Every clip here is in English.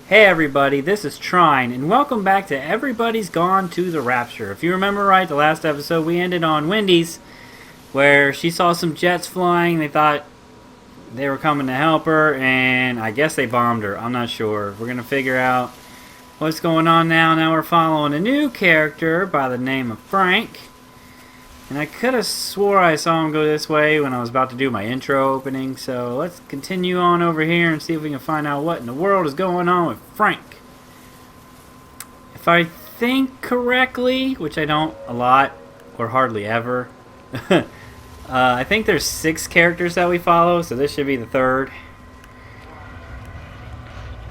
Hey everybody, this is Trine, and welcome back to Everybody's Gone to the Rapture. If you remember right, the last episode we ended on Wendy's, where she saw some jets flying. They thought they were coming to help her, and I guess they bombed her. I'm not sure. We're going to figure out what's going on now. Now we're following a new character by the name of Frank. And I could have swore I saw him go this way when I was about to do my intro opening. So let's continue on over here and see if we can find out what in the world is going on with Frank. If I think correctly, which I don't a lot or hardly ever, I think there's 6 characters that we follow, so this should be the 3rd.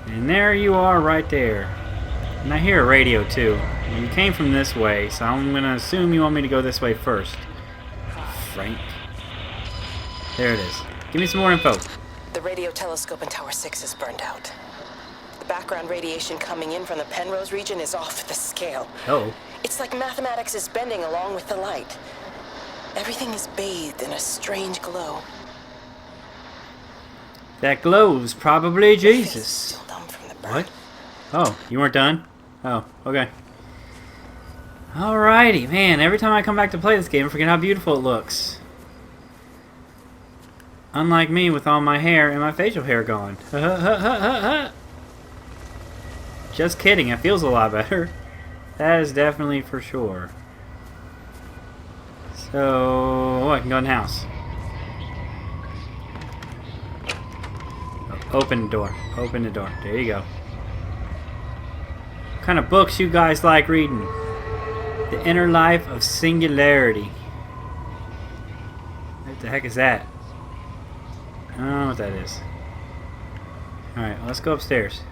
And there you are right there. And I hear a radio too. You came from this way, so I'm going to assume you want me to go this way first. Frank. There it is. Give me some more info. The radio telescope in Tower 6 is burned out. The background radiation coming in from the Penrose region is off the scale. Oh. It's like mathematics is bending along with the light. Everything is bathed in a strange glow. That glow's probably Jesus. Still numb from the burn. What? Oh, you weren't done? Oh, okay. Alrighty, man. Every time I come back to play this game, I forget how beautiful it looks. Unlike me with all my hair and my facial hair gone. Just kidding, it feels a lot better. That is definitely for sure. So, I can go in the house. Open the door. Open the door. There you go. What kind of books you guys like reading? The Inner Life of Singularity. What the heck is that? I don't know what that is. Alright, let's go upstairs.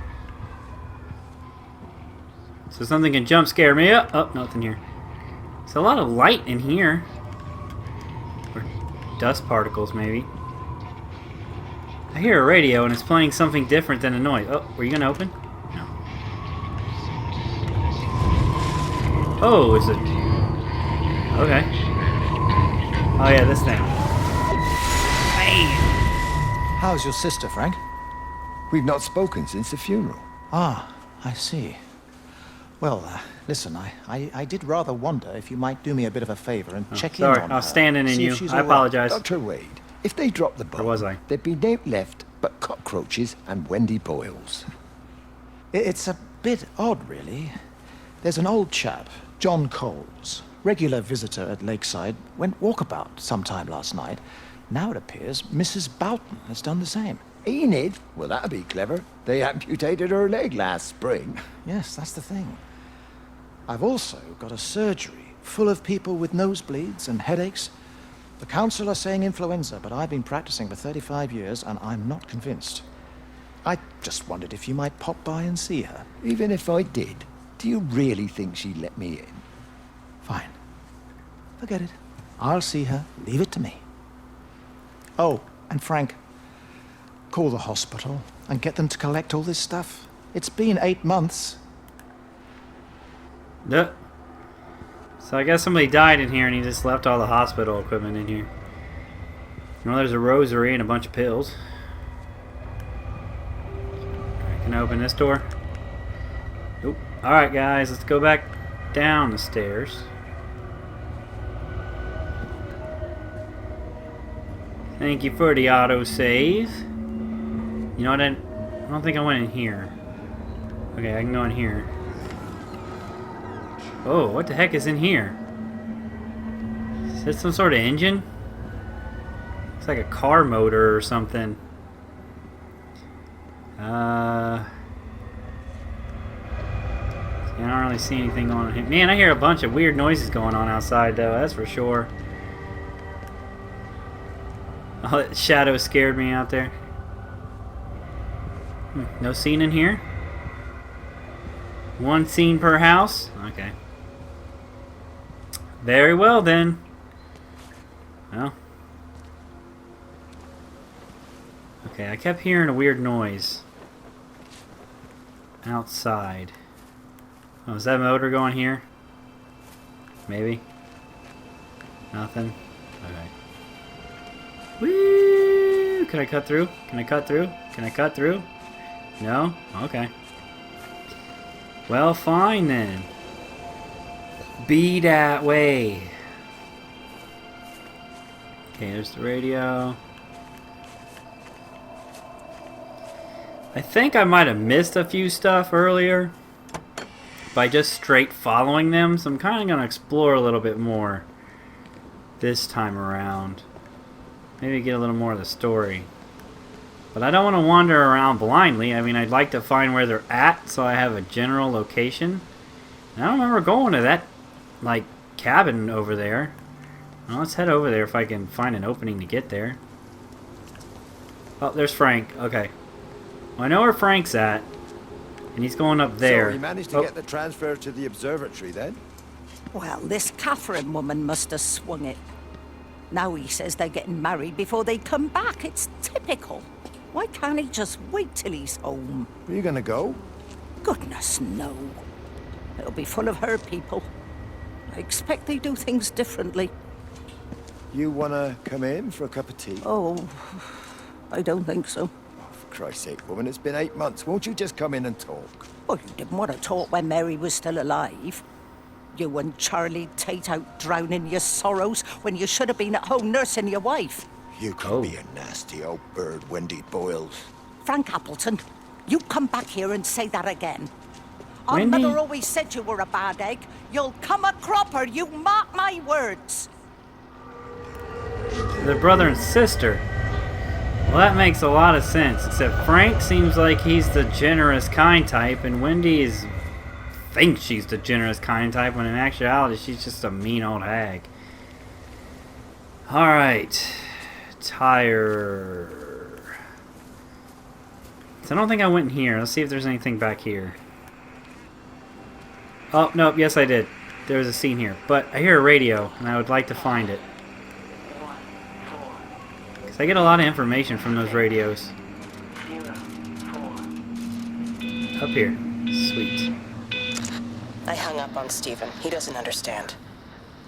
So something can jump scare me. Oh, nothing here. There's a lot of light in here. Or dust particles, maybe. I hear a radio and it's playing something different than a noise. Oh, were you going to open? No. Oh, is it? Okay. Oh yeah, this thing. Bam! How's your sister, Frank? We've not spoken since the funeral. Ah, I see. Well, listen, I did rather wonder if you might do me a bit of a favor and check in on her. Sorry, I was standing in see you. if she's I all right. apologize. Dr. Wade, if they dropped the bomb, Or was I? there'd be no left but cockroaches and Wendy boils. It's a bit odd, really. There's an old chap, John Coles, regular visitor at Lakeside, went walkabout sometime last night. Now it appears Mrs. Boughton has done the same. Enid? Well, that'd be clever. They amputated her leg last spring. Yes, that's the thing. I've also got a surgery full of people with nosebleeds and headaches. The council are saying influenza, but I've been practicing for 35 years and I'm not convinced. I just wondered if you might pop by and see her. Even if I did, do you really think she'd let me in? Fine. Forget it. I'll see her. Leave it to me. Oh, and Frank, call the hospital and get them to collect all this stuff. It's been 8 months. Yep. So I guess somebody died in here and he just left all the hospital equipment in here. Well, there's a rosary and a bunch of pills. Alright, can I open this door? Nope. Alright guys, let's go back down the stairs. Thank you for the autosave. You know what, I don't think I went in here. Okay, I can go in here. Oh, what the heck is in here? Is this some sort of engine? Looks like a car motor or something. I don't really see anything going on here. Man, I hear a bunch of weird noises going on outside though, that's for sure. Oh, that shadow scared me out there. No scene in here? One scene per house? Okay. Very well then. Well. Okay, I kept hearing a weird noise. Outside. Oh, is that motor going here? Maybe. Nothing? Okay. Woo! Can I cut through? Can I cut through? Can I cut through? No? Okay. Well, fine then. Be that way. Okay, there's the radio. I think I might have missed a few stuff earlier by just straight following them, so I'm kind of going to explore a little bit more this time around. Maybe get a little more of the story. But I don't want to wander around blindly. I mean, I'd like to find where they're at so I have a general location. And I don't remember going to that, like, cabin over there. Well, let's head over there if I can find an opening to get there. Oh, there's Frank. Okay. Well, I know where Frank's at. And he's going up there. So he managed to get the transfer to the observatory then? Well, this Catherine woman must have swung it. Now he says they're getting married before they come back. It's typical. Why can't he just wait till he's home? Are you gonna go? Goodness, no. It'll be full of her people. I expect they do things differently. You wanna come in for a cup of tea? Oh, I don't think so. Oh, for Christ's sake, woman, it's been 8 months. Won't you just come in and talk? Well, you didn't want to talk when Mary was still alive. You and Charlie Tate out drowning your sorrows when you should have been at home nursing your wife. You can be a nasty old bird, Wendy Boyles. Frank Appleton, you come back here and say that again. Our Wendy? mother always said you were a bad egg. You'll come a cropper, you mark my words. They're brother and sister. Well, that makes a lot of sense, except Frank seems like he's the generous, kind type, and Wendy thinks she's the generous, kind type, when in actuality she's just a mean old hag. Alright. Tire. So I don't think I went in here. Let's see if there's anything back here. Oh, nope, yes I did. There's a scene here. But I hear a radio, and I would like to find it. Because I get a lot of information from those radios. Up here. Sweet. I hung up on Stephen. He doesn't understand.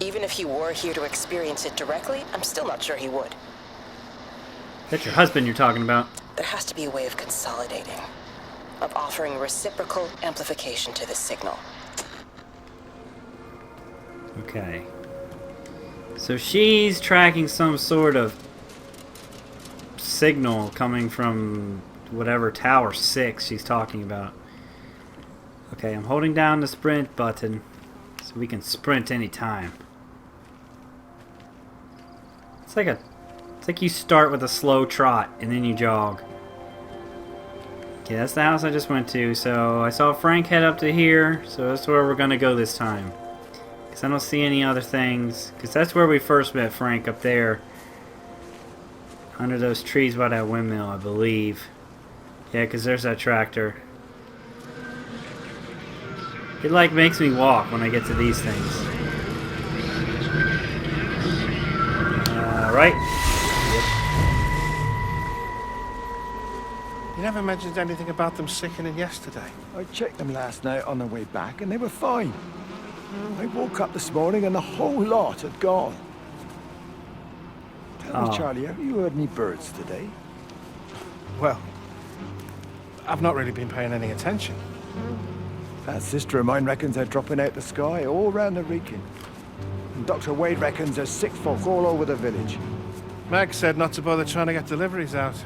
Even if he were here to experience it directly, I'm still not sure he would. That's your husband you're talking about. There has to be a way of consolidating, of offering reciprocal amplification to this signal. Okay. So she's tracking some sort of signal coming from whatever Tower 6 she's talking about. Okay, I'm holding down the sprint button so we can sprint anytime. It's like you start with a slow trot and then you jog. Okay, that's the house I just went to. So I saw Frank head up to here, so that's where we're gonna go this time. Because I don't see any other things. Because that's where we first met Frank, up there. Under those trees by that windmill, I believe. Yeah, because there's that tractor. It like makes me walk when I get to these things. Right? You never mentioned anything about them sickening yesterday. I checked them last night on the way back and they were fine. I woke up this morning and the whole lot had gone. Tell me, Charlie, have you heard any birds today? Well, I've not really been paying any attention. That sister of mine reckons they're dropping out the sky all round the Wrekin. And Dr. Wade reckons there's sick folk all over the village. Meg said not to bother trying to get deliveries out.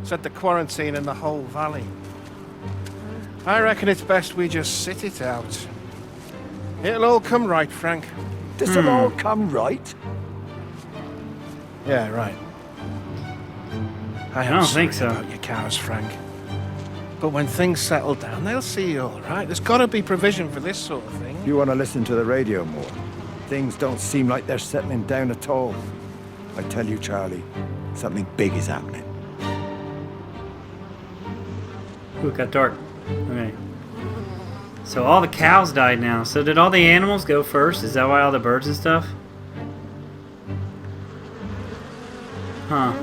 Said the quarantine in the whole valley. I reckon it's best we just sit it out. It'll all come right, Frank. This'll all come right? Yeah, right. I don't think so. About your cows, Frank. But when things settle down, they'll see you all right. There's got to be provision for this sort of thing. You want to listen to the radio more? Things don't seem like they're settling down at all. I tell you, Charlie, something big is happening. Ooh, it got dark. Okay. So all the cows died now. So did all the animals go first? Is that why all the birds and stuff? Huh.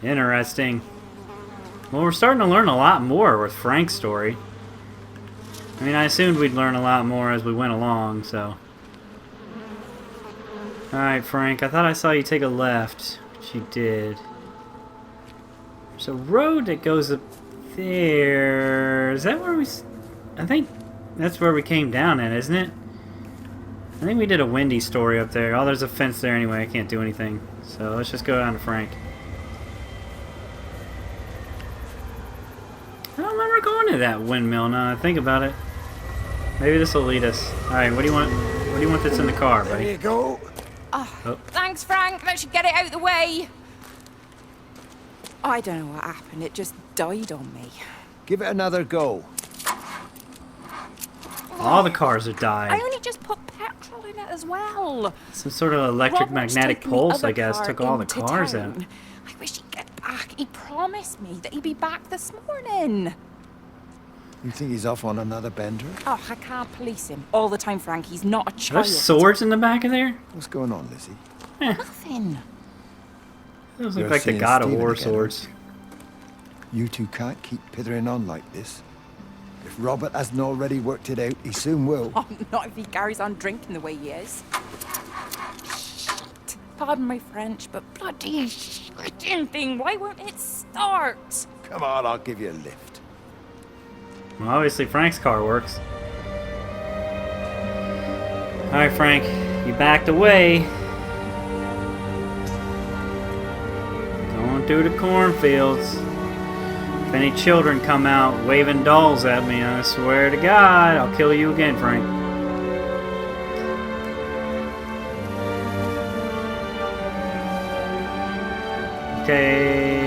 Interesting. Well, we're starting to learn a lot more with Frank's story. I mean, I assumed we'd learn a lot more as we went along, so... Alright, Frank, I thought I saw you take a left, which you did. There's a road that goes up there. Is that where we... I think that's where we came down at, isn't it? I think we did a Wendy story up there. Oh, there's a fence there anyway. I can't do anything. So let's just go down to Frank. I don't remember going to that windmill now that I think about it. Maybe this will lead us. Alright, what do you want? What do you want that's in the car, buddy? There you go. Oh. Thanks, Frank. That should get it out of the way. I don't know what happened. It just died on me. Give it another go. All the cars are dying. I only just put petrol in it as well. Some sort of electric Robert's magnetic taken the pulse, other I guess, car took all the into cars town. out. I wish he'd get back. He promised me that he'd be back this morning. You think he's off on another bender? Oh, I can't police him all the time, Frank. He's not a Are child. there swords in the back of there? What's going on, Lizzie? Nothing. Those You're look like the seeing God of Stephen War again, swords. You two can't keep pithering on like this. If Robert hasn't already worked it out, he soon will. Oh, not if he carries on drinking the way he is. Shit. Pardon my French, but bloody shitting thing, why won't it start? Come on, I'll give you a lift. Well, obviously Frank's car works. Alright, Frank, you backed away. Going through the cornfields. If any children come out waving dolls at me, I swear to God, I'll kill you again, Frank. Okay.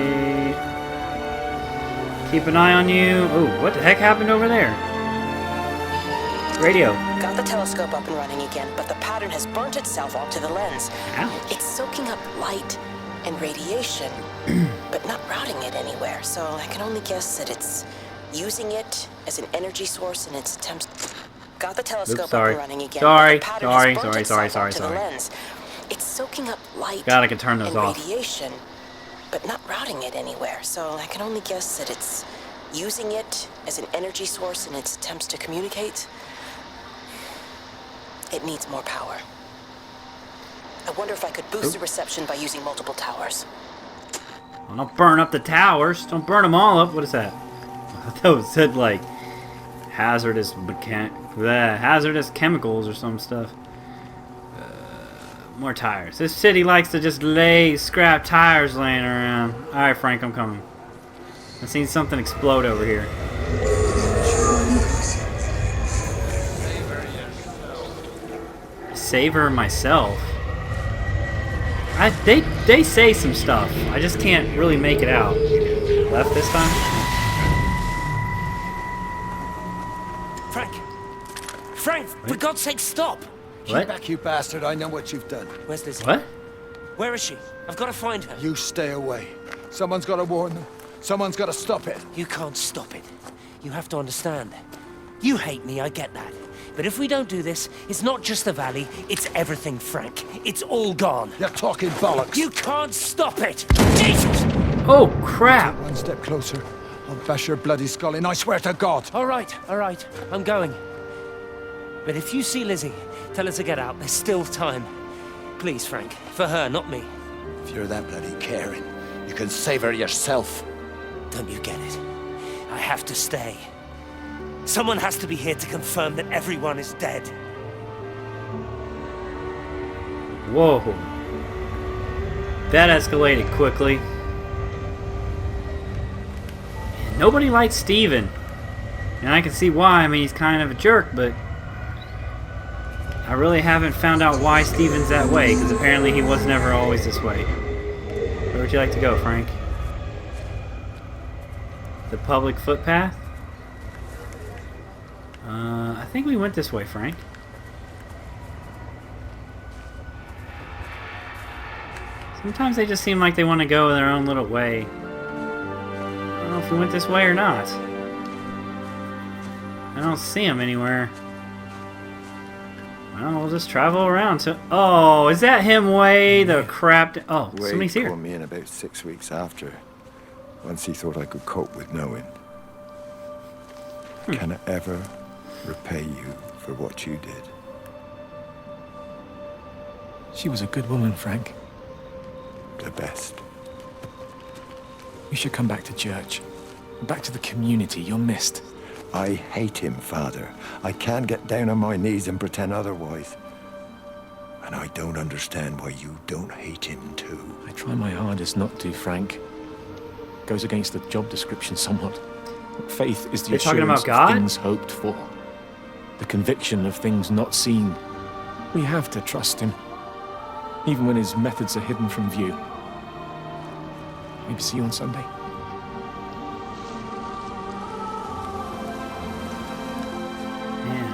Keep an eye on you. Oh, what the heck happened over there? Radio. Got the telescope up and running again, but the pattern has burnt itself onto the lens. Ouch. It's soaking up light and radiation, but not routing it anywhere, so I can only guess that it's using it as an energy source in its attempts. Got the telescope up and running again. Sorry, but the pattern has burnt sorry. itself onto the lens. It's soaking up light God, I can turn those and off. radiation, but not routing it anywhere, so I can only guess that it's using it as an energy source in its attempts to communicate. It needs more power. I wonder if I could boost the reception by using multiple towers. Well, don't burn up the towers. Don't burn them all up. What is that? I thought it said like hazardous hazardous chemicals or some stuff. More tires. This city likes to just lay scrap tires laying around. Alright, Frank, I'm coming. I've seen something explode over here. Savor myself. They say some stuff. I just can't really make it out. Left this time? Frank, for God's sake, stop! What? Keep back, you bastard. I know what you've done. Where's Lizzie? What? Where is she? I've got to find her. You stay away. Someone's got to warn them. Someone's got to stop it. You can't stop it. You have to understand. You hate me, I get that. But if we don't do this, it's not just the valley, it's everything, Frank. It's all gone. You're talking bollocks. You can't stop it! Jesus! Oh, crap! One step closer. I'll bash your bloody skull in, I swear to God. All right, I'm going. But if you see Lizzie, tell her to get out. There's still time. Please, Frank. For her, not me. If you're that bloody caring, you can save her yourself. Don't you get it? I have to stay. Someone has to be here to confirm that everyone is dead. Whoa. That escalated quickly. And nobody likes Steven. And I can see why. I mean, he's kind of a jerk, but I really haven't found out why Steven's that way, because apparently he was never always this way. Where would you like to go, Frank? The public footpath? I think we went this way, Frank. Sometimes they just seem like they want to go their own little way. I don't know if we went this way or not. I don't see them anywhere. Well, we'll just travel around. So, oh, is that him way the crap? Oh, somebody's here. Called me in about 6 weeks after. Once he thought I could cope with knowing. Can I ever repay you for what you did? She was a good woman, Frank. The best. We should come back to church. Back to the community. You're missed. I hate him, Father. I can't get down on my knees and pretend otherwise. And I don't understand why you don't hate him too. I try my hardest not to, Frank. Goes against the job description somewhat. Faith is the You're talking assurance about God? of things hoped for. The conviction of things not seen. We have to trust him, even when his methods are hidden from view. Maybe see you on Sunday. Yeah.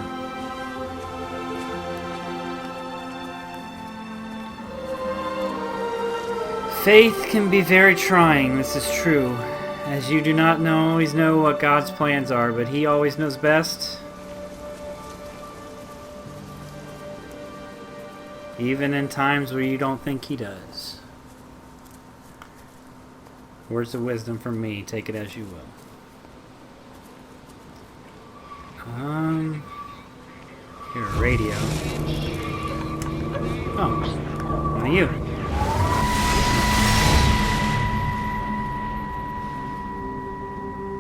Faith can be very trying, this is true, as you do not always know what God's plans are, but He always knows best. Even in times where you don't think He does. Words of wisdom from me, take it as you will. Here, radio. Oh, one of you.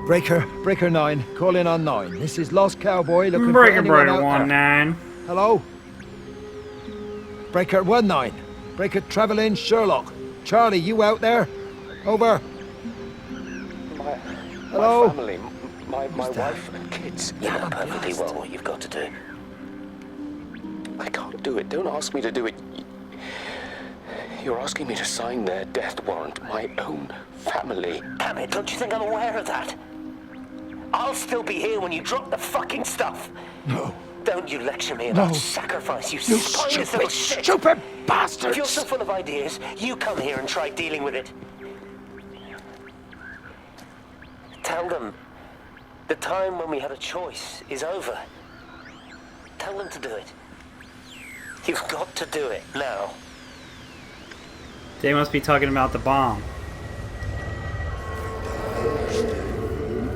Breaker 9, call in on 9. This is Lost Cowboy looking for Breaker anyone Breaker out there. 19. Hello? Breaker 19. Breaker Travelin' Sherlock. Charlie, you out there? Over. Hello? My family, my wife and kids. You know perfectly well what you've got to do. I can't do it. Don't ask me to do it. You're asking me to sign their death warrant. My own family. Damn it, don't you think I'm aware of that? I'll still be here when you drop the fucking stuff. No. Don't you lecture me No. about sacrifice, you You spineless little shit. stupid If bastards! you're so full of ideas, you come here and try dealing with it. Tell them the time when we had a choice is over. Tell them to do it. You've got to do it now. They must be talking about the bomb.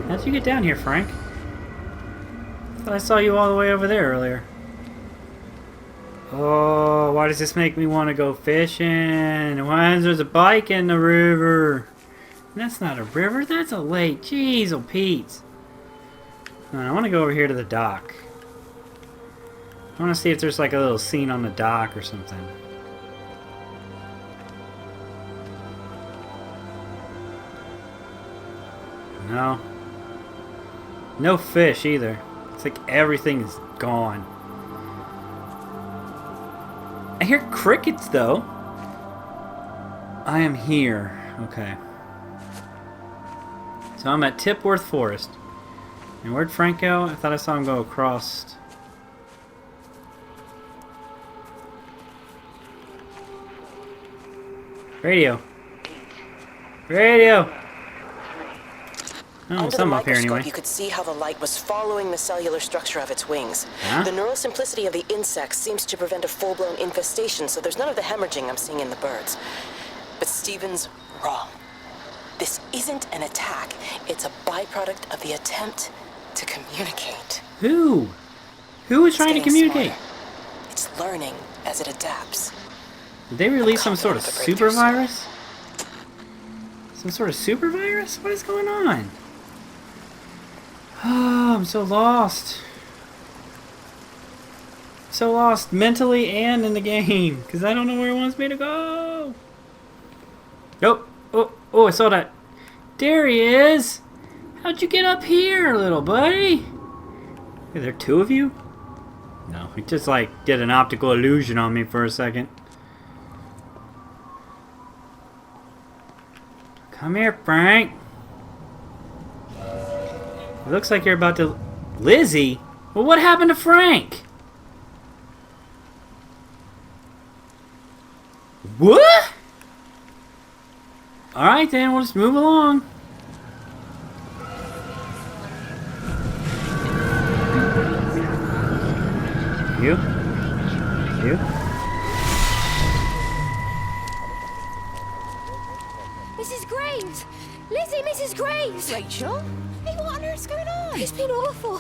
How'd you get down here, Frank? I thought I saw you all the way over there earlier. Oh, why does this make me want to go fishing? Why is there a bike in the river? That's not a river, that's a lake. Jeez, oh Pete. I want to go over here to the dock. I want to see if there's like a little scene on the dock or something. No. No fish either. It's like everything is gone. I hear crickets though. I am here. Okay. So I'm at Tipworth Forest. And where'd Frank go? I thought I saw him go across. Radio. Radio! Oh, Under the something up here microscope, anyway. you could see how the light was following the cellular structure of its wings. Huh? The neural simplicity of the insects seems to prevent a full-blown infestation, so there's none of the hemorrhaging I'm seeing in the birds. But Stephen's wrong. This isn't an attack. It's a byproduct of the attempt to communicate. Who? Who is trying to It's getting communicate? smarter. It's learning as it adapts. Did they release some sort of confident super the breakthrough's virus? Some sort of super virus? What is going on? Oh, I'm so lost. So lost mentally and in the game. Because I don't know where it wants me to go. Oh, I saw that. There he is. How'd you get up here, little buddy? Are there two of you? No, he just like did an optical illusion on me for a second. Come here, Frank. It looks like you're about to... Lizzie? Well, what happened to Frank? What? Alright then, we'll just move along. You? Mrs. Graves! Lizzie, Mrs. Graves! Rachel? Hey, what on earth's going on? It's been awful.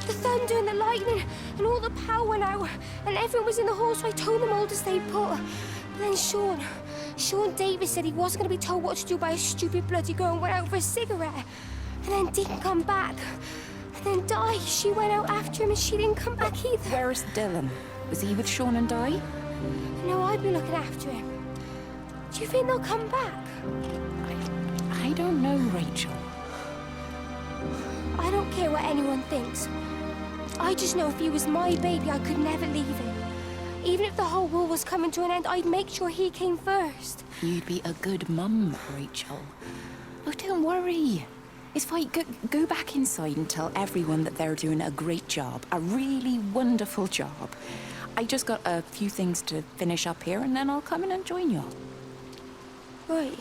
The thunder and the lightning and all the power went out and everyone was in the hall, so I told them all to stay put. But then Sean Davis said he wasn't going to be told what to do by a stupid bloody girl and went out for a cigarette. and then didn't come back. And then Di, she went out after him and she didn't come back either. Where's Dylan? Was he with Sean and Di? No, I've been looking after him. Do you think they'll come back? I don't know, Rachel. I don't care what anyone thinks. I just know if he was my baby, I could never leave him. Even if the whole world was coming to an end, I'd make sure he came first. You'd be a good mum, Rachel. Oh, don't worry. It's fine. Go back inside and tell everyone that they're doing a great job. A really wonderful job. I just got a few things to finish up here, and then I'll come in and join you. Right.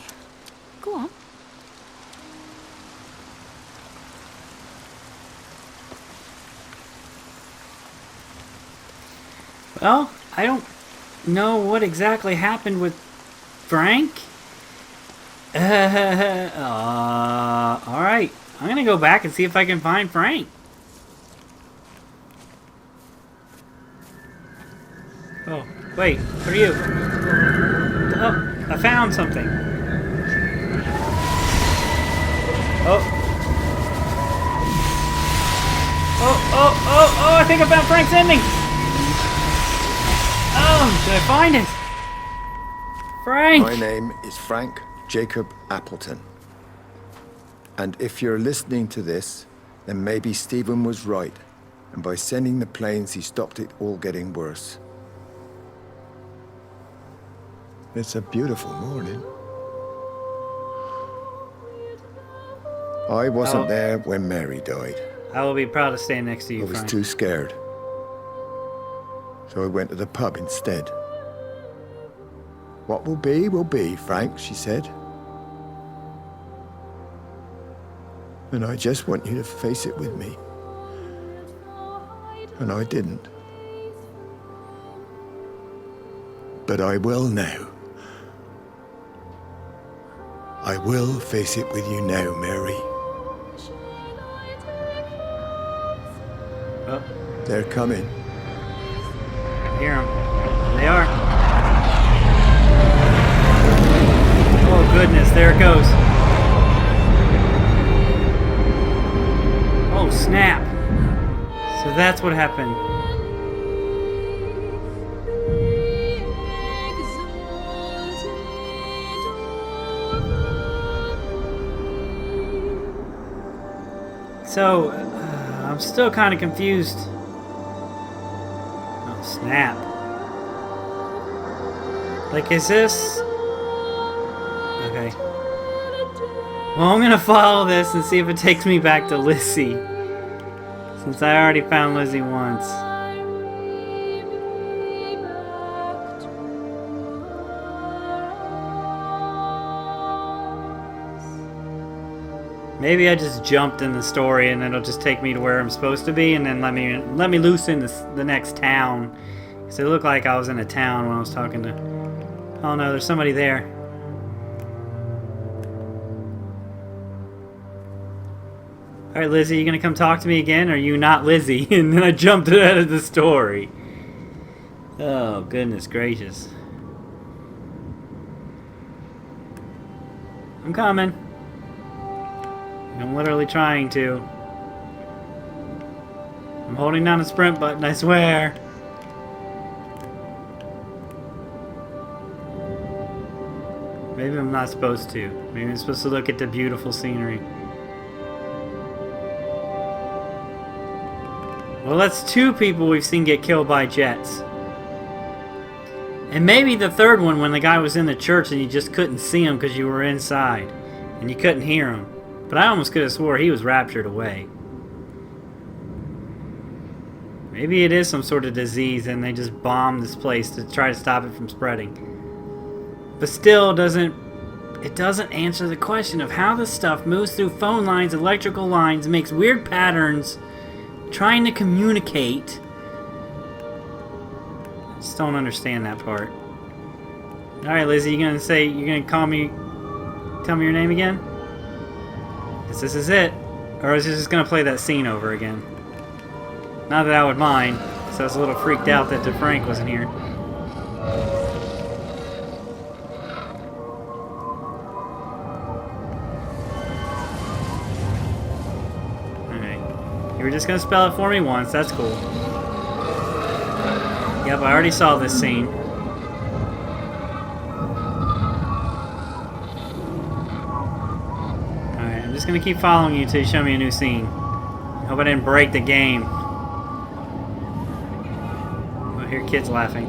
Go on. Well, I don't know what exactly happened with Frank. Alright. I'm gonna go back and see if I can find Frank. Oh, wait, what are you? Oh, I found something. Oh, I think I found Frank's ending. Oh, did I find it? Frank! My name is Frank Jacob Appleton. And if you're listening to this, then maybe Stephen was right. And by sending the planes, he stopped it all getting worse. It's a beautiful morning. I wasn't there when Mary died. I will be proud to stand next to you, I was Frank. too scared. So I went to the pub instead. What will be, Frank, she said. And I just want you to face it with me. And I didn't. But I will now. I will face it with you now, Mary. Oh. They're coming. I hear them. There they are. Oh goodness, there it goes. Oh snap. So that's what happened. So, I'm still kind of confused. Oh, snap. Like, is this... Okay. Well, I'm gonna follow this and see if it takes me back to Lizzie. Since I already found Lizzie once. Maybe I just jumped in the story and it'll just take me to where I'm supposed to be and then let me loose in the next town. Because it looked like I was in a town when I was talking to... Oh no, there's somebody there. Alright Lizzie, you gonna come talk to me again or are you not Lizzie? And then I jumped out of the story. Oh goodness gracious. I'm coming. I'm literally trying to. I'm holding down the sprint button, I swear. Maybe I'm not supposed to. Maybe I'm supposed to look at the beautiful scenery. Well, that's two people we've seen get killed by jets. And maybe the third one when the guy was in the church and you just couldn't see him because you were inside. And you couldn't hear him. But I almost could have swore he was raptured away. Maybe it is some sort of disease and they just bombed this place to try to stop it from spreading. But still, it doesn't answer the question of how this stuff moves through phone lines, electrical lines, makes weird patterns, trying to communicate. I just don't understand that part. Alright, Lizzie, you're gonna call me, tell me your name again? Guess this is it. Or is it just gonna play that scene over again? Not that I would mind, so I was a little freaked out that DeFrank wasn't here. You were just gonna spell it for me once. That's cool. Yep, I already saw this scene. Alright, I'm just gonna keep following you till you show me a new scene. Hope I didn't break the game. I hear kids laughing.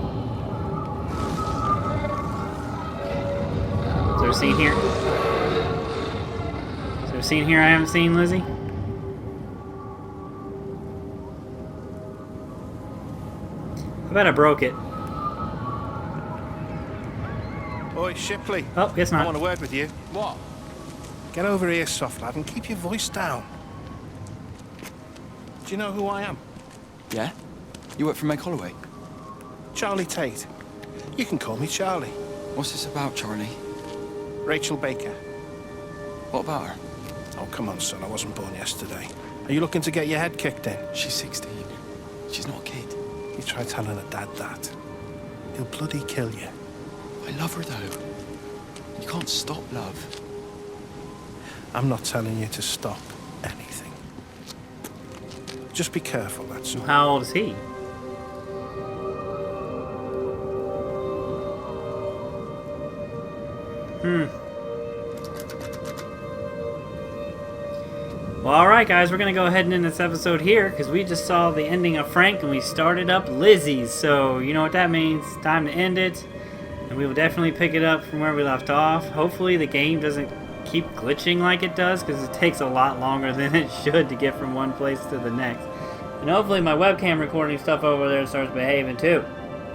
Is there a scene here? Is there a scene here I haven't seen, Lizzie? I bet I broke it. Oi, Shipley. Oh, guess not. I want a word with you. What? Get over here, soft lad, and keep your voice down. Do you know who I am? Yeah? You work for Meg Holloway? Charlie Tate. You can call me Charlie. What's this about, Charlie? Rachel Baker. What about her? Oh, come on, son. I wasn't born yesterday. Are you looking to get your head kicked in? She's 16. She's not a kid. You try telling her dad that. He'll bloody kill you. I love her, though. You can't stop love. I'm not telling you to stop anything. Just be careful, that's all. How old is he? Well, alright guys, we're going to go ahead and end this episode here because we just saw the ending of Frank and we started up Lizzie's. So, you know what that means. It's time to end it. And we will definitely pick it up from where we left off. Hopefully the game doesn't keep glitching like it does because it takes a lot longer than it should to get from one place to the next. And hopefully my webcam recording stuff over there starts behaving too.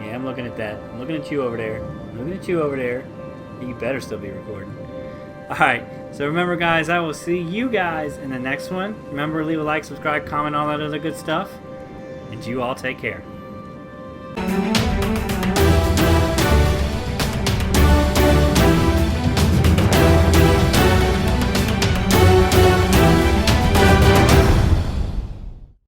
Yeah, I'm looking at that. I'm looking at you over there. I'm looking at you over there. You better still be recording. Alright, so remember guys, I will see you guys in the next one. Remember, leave a like, subscribe, comment, all that other good stuff. And you all take care.